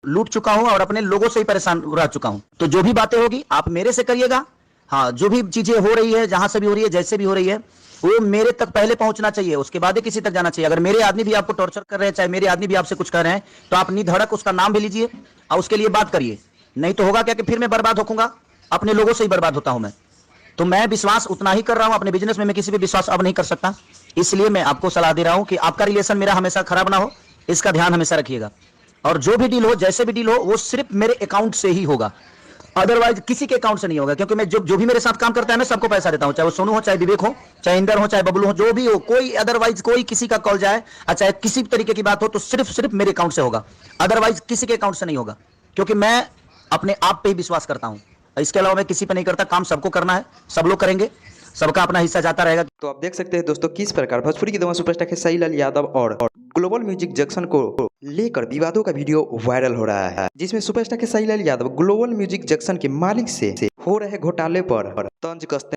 लूट चुका हूं और अपने लोगों से ही परेशान रह चुका हूं। तो जो भी बातें होगी आप मेरे से करिएगा। हाँ, जो भी चीजें हो रही है, जहां से भी हो रही है, जैसे भी हो रही है, वो मेरे तक पहले पहुंचना चाहिए, उसके बाद ही किसी तक जाना चाहिए। अगर मेरे आदमी भी आपको टॉर्चर कर रहे हैं, चाहे मेरे आदमी भी आपसे कुछ कर रहे हैं, तो आप निधड़क उसका नाम भी लीजिए और उसके लिए बात करिए। नहीं तो होगा क्या कि फिर मैं बर्बाद होऊंगा, अपने लोगों से ही बर्बाद होता हूं मैं। तो मैं विश्वास उतना ही कर रहा हूं अपने बिजनेस में, मैं किसी पे विश्वास अब नहीं कर सकता। इसलिए मैं आपको सलाह दे रहा हूं कि आपका रिलेशन मेरा हमेशा खराब ना हो, इसका ध्यान हमेशा रखिएगा। और जो भी डील हो, जैसे भी डील हो, वो सिर्फ मेरे अकाउंट से ही होगा, अदरवाइज किसी के अकाउंट से नहीं होगा। क्योंकि मैं जो भी मेरे साथ काम करता है, मैं सबको पैसा देता हूं, चाहे वो सोनू हो, चाहे विवेक हो, चाहे इंदर हो, चाहे बबलू हो, जो भी हो, कोई अदरवाइज कोई किसी का कॉल जाए और चाहे किसी तरीके की बात हो, तो सिर्फ सिर्फ मेरे अकाउंट से होगा, अदरवाइज किसी के अकाउंट से नहीं होगा। क्योंकि मैं अपने आप पे ही विश्वास करता हूं, इसके अलावा मैं किसी पे नहीं करता। काम सबको करना है, सब लोग करेंगे, सबका अपना हिस्सा जाता रहेगा। तो आप देख सकते हैं दोस्तों किस प्रकार भोजपुरी के दवा सुपरस्टार खेसारी लाल यादव और ग्लोबल म्यूजिक जंक्शन को लेकर विवादों का वीडियो वायरल हो रहा है, जिसमें superstar Khesari Lal Yadav global music junction के मालिक से हो रहे घोटाले पर तंज कसते